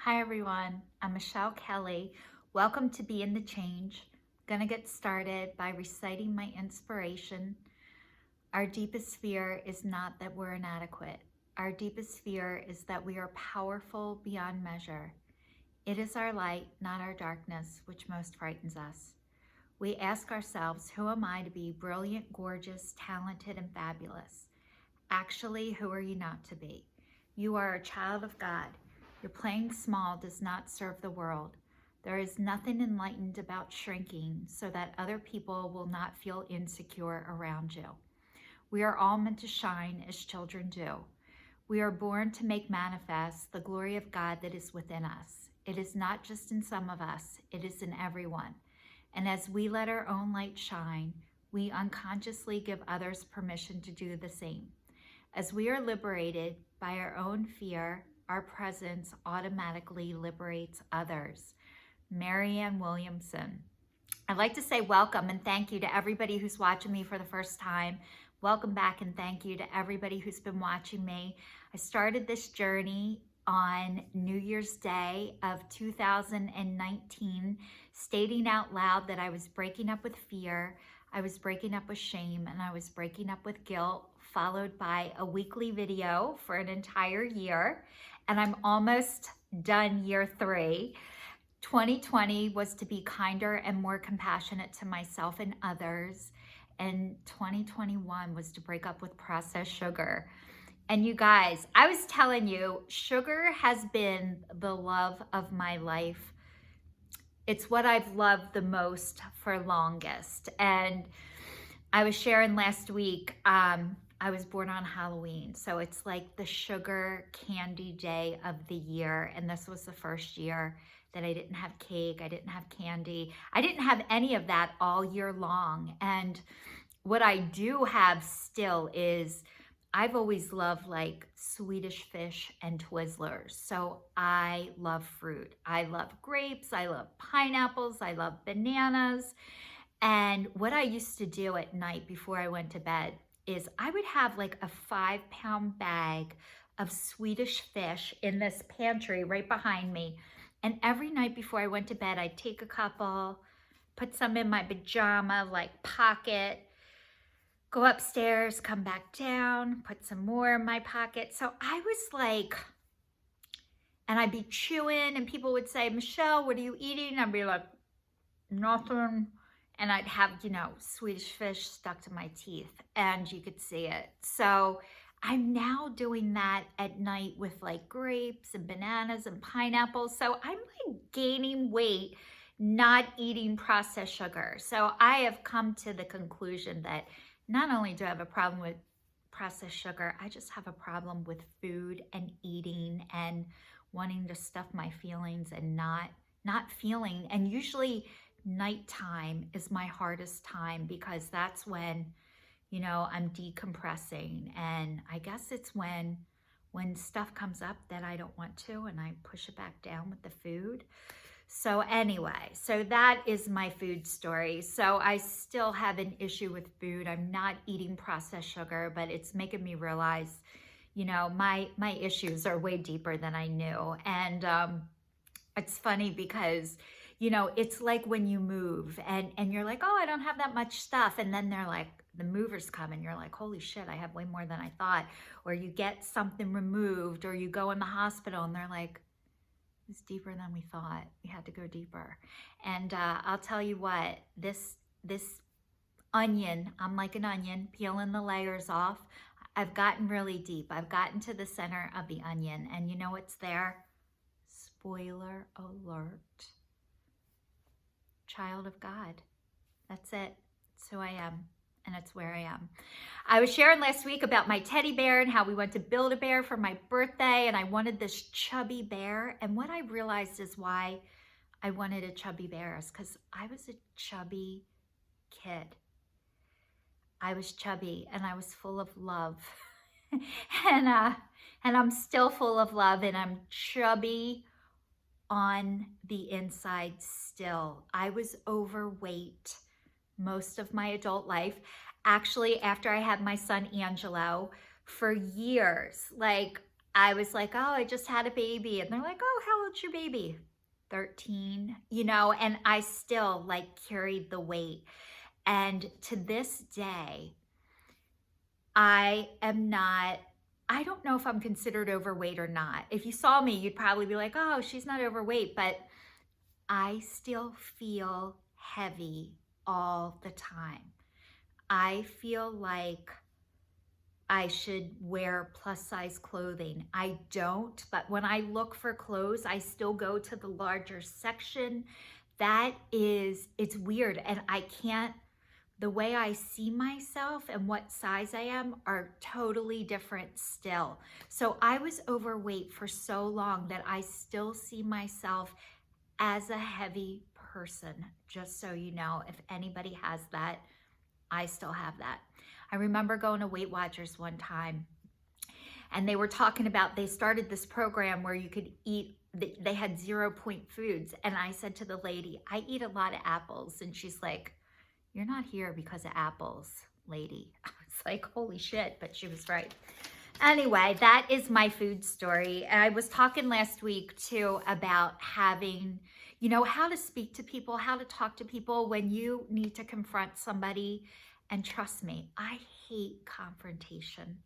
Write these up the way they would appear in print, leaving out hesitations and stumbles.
Hi everyone, I'm Michelle Kelly. Welcome to Be in the Change. I'm gonna get started by reciting my inspiration. Our deepest fear is not that we're inadequate. Our deepest fear is that we are powerful beyond measure. It is our light, not our darkness, which most frightens us. We ask ourselves, who am I to be brilliant, gorgeous, talented, and fabulous? Actually, who are you not to be? You are a child of God. Your playing small does not serve the world. There is nothing enlightened about shrinking so that other people will not feel insecure around you. We are all meant to shine as children do. We are born to make manifest the glory of God that is within us. It is not just in some of us, it is in everyone. And as we let our own light shine, we unconsciously give others permission to do the same. As we are liberated by our own fear, our presence automatically liberates others. Marianne Williamson. I'd like to say welcome and thank you to everybody who's watching me for the first time. Welcome back and thank you to everybody who's been watching me. I started this journey on New Year's Day of 2019, stating out loud that I was breaking up with fear, I was breaking up with shame, and I was breaking up with guilt, followed by a weekly video for an entire year. And I'm almost done year 3. 2020 was to be kinder and more compassionate to myself and others. And 2021 was to break up with processed sugar. And you guys, I was telling you, sugar has been the love of my life. It's what I've loved the most for longest. And I was sharing last week, I was born on Halloween, so it's like the sugar candy day of the year, and this was the first year that I didn't have cake, I didn't have candy, I didn't have any of that all year long. And what I do have still is I've always loved like Swedish fish and Twizzlers, so I love fruit. I love grapes, I love pineapples, I love bananas. And what I used to do at night before I went to bed is I would have like a 5-pound bag of Swedish fish in this pantry right behind me. And every night before I went to bed, I'd take a couple, put some in my pajama like pocket, go upstairs, come back down, put some more in my pocket. So I was like, and I'd be chewing and people would say, Michelle, what are you eating? I'd be like, nothing. And I'd have, Swedish fish stuck to my teeth and you could see it. So I'm now doing that at night with like grapes and bananas and pineapples. So I'm like gaining weight, not eating processed sugar. So I have come to the conclusion that not only do I have a problem with processed sugar, I just have a problem with food and eating and wanting to stuff my feelings and not feeling. And usually nighttime is my hardest time because that's when, I'm decompressing. And I guess it's when stuff comes up that I don't want to and I push it back down with the food. So anyway, so that is my food story. So I still have an issue with food. I'm not eating processed sugar, but it's making me realize, my issues are way deeper than I knew. And it's funny because it's like when you move and you're like, oh, I don't have that much stuff. And then they're like, the movers come and you're like, holy shit, I have way more than I thought. Or you get something removed or you go in the hospital and they're like, it's deeper than we thought. We had to go deeper. And I'll tell you what, this onion, I'm like an onion, peeling the layers off. I've gotten really deep. I've gotten to the center of the onion and you know what's there? Spoiler alert. Child of God. That's it. It's who I am and it's where I am. I was sharing last week about my teddy bear and how we went to Build-A-Bear for my birthday and I wanted this chubby bear. And what I realized is why I wanted a chubby bear is because I was a chubby kid. I was chubby and I was full of love. and I'm still full of love and I'm chubby on the inside still. I was overweight most of my adult life. Actually, after I had my son Angelo, for years, like I was like, oh, I just had a baby. And they're like, oh, how old old's your baby? 13, you know, and I still like carried the weight. And to this day, I am not, I don't know if I'm considered overweight or not. If you saw me, you'd probably be like, oh, she's not overweight, but I still feel heavy all the time. I feel like I should wear plus size clothing. I don't, but when I look for clothes, I still go to the larger section. It's weird. And I can't, the way I see myself and what size I am are totally different still. So I was overweight for so long that I still see myself as a heavy person. Just so you know, if anybody has that, I still have that. I remember going to Weight Watchers one time, and they were talking about, they started this program where you could eat, they had 0-point foods. And I said to the lady, I eat a lot of apples. And she's like, you're not here because of apples, lady. I was like, holy shit, but she was right. Anyway, that is my food story. And I was talking last week too about having, you know, how to speak to people, how to talk to people when you need to confront somebody. And trust me, I hate confrontation.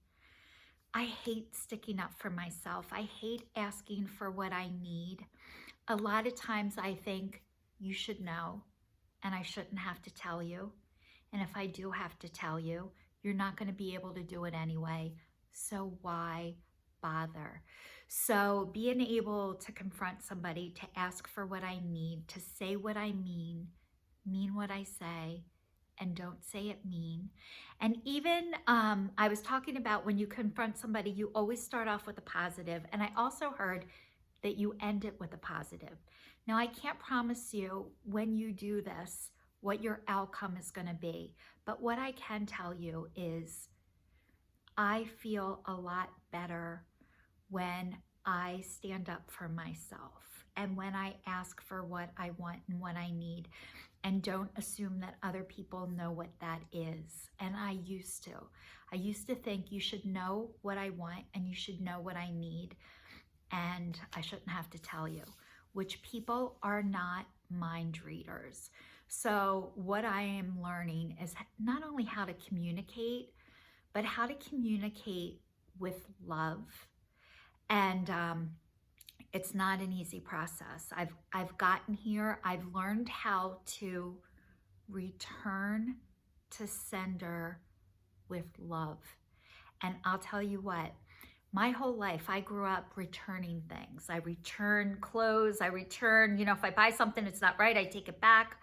I hate sticking up for myself. I hate asking for what I need. A lot of times I think you should know, and I shouldn't have to tell you. And if I do have to tell you, you're not going to be able to do it anyway. So why bother? So being able to confront somebody, to ask for what I need, to say what I mean what I say, and don't say it mean. And even I was talking about when you confront somebody, you always start off with a positive. And I also heard that you end it with a positive. Now, I can't promise you when you do this what your outcome is going to be. But what I can tell you is I feel a lot better when I stand up for myself and when I ask for what I want and what I need, and don't assume that other people know what that is. And I used to think you should know what I want and you should know what I need, and I shouldn't have to tell you, which people are not mind readers. So what I am learning is not only how to communicate, but how to communicate with love. And it's not an easy process. I've gotten here. I've learned how to return to sender with love. And I'll tell you what, my whole life, I grew up returning things. I return clothes. I return, you know, if I buy something, it's not right, I take it back.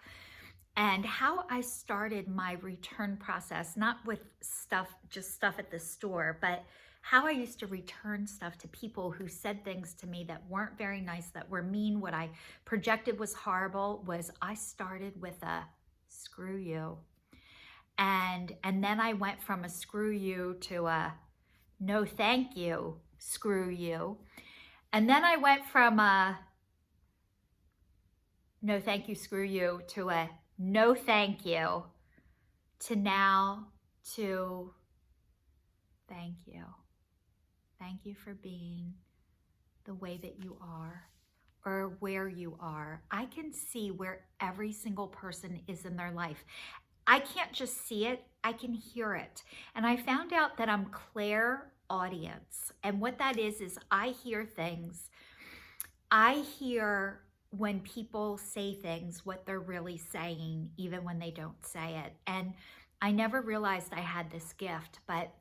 And how I started my return process, not with stuff, just stuff at the store, but how I used to return stuff to people who said things to me that weren't very nice, that were mean, what I projected was horrible, was I started with a screw you. And then I went from a screw you to a no thank you, screw you. And then I went from a no thank you, screw you, to a no thank you, to now to thank you. Thank you for being the way that you are, or where you are. I can see where every single person is in their life. I can't just see it, I can hear it. And I found out that I'm clairaudience. And what that is I hear things. I hear when people say things, what they're really saying, even when they don't say it. And I never realized I had this gift, but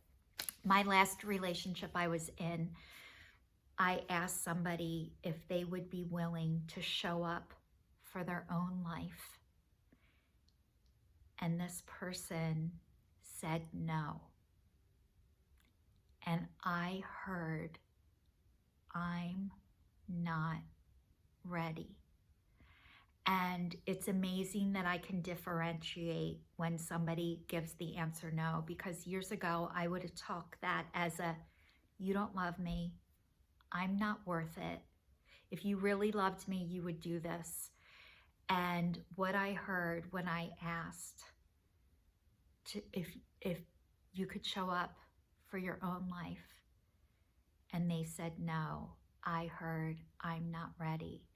my last relationship I was in, I asked somebody if they would be willing to show up for their own life. And this person said no. And I heard, I'm not ready. And it's amazing that I can differentiate when somebody gives the answer no, because years ago I would have took that as a, you don't love me, I'm not worth it. If you really loved me, you would do this. And what I heard when I asked if you could show up for your own life, and they said no, I heard, I'm not ready.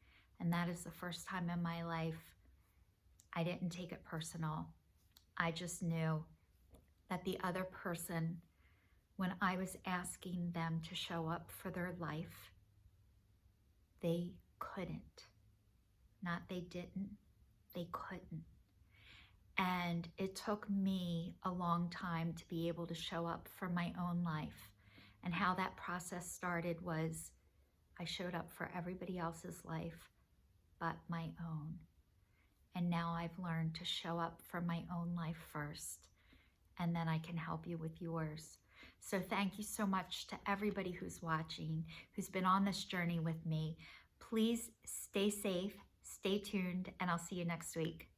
And that is the first time in my life I didn't take it personal. I just knew that the other person, when I was asking them to show up for their life, they couldn't. Not they didn't, they couldn't. And it took me a long time to be able to show up for my own life. And how that process started was I showed up for everybody else's life but my own. And now I've learned to show up for my own life first, and then I can help you with yours. So thank you so much to everybody who's watching, who's been on this journey with me. Please stay safe, stay tuned, and I'll see you next week.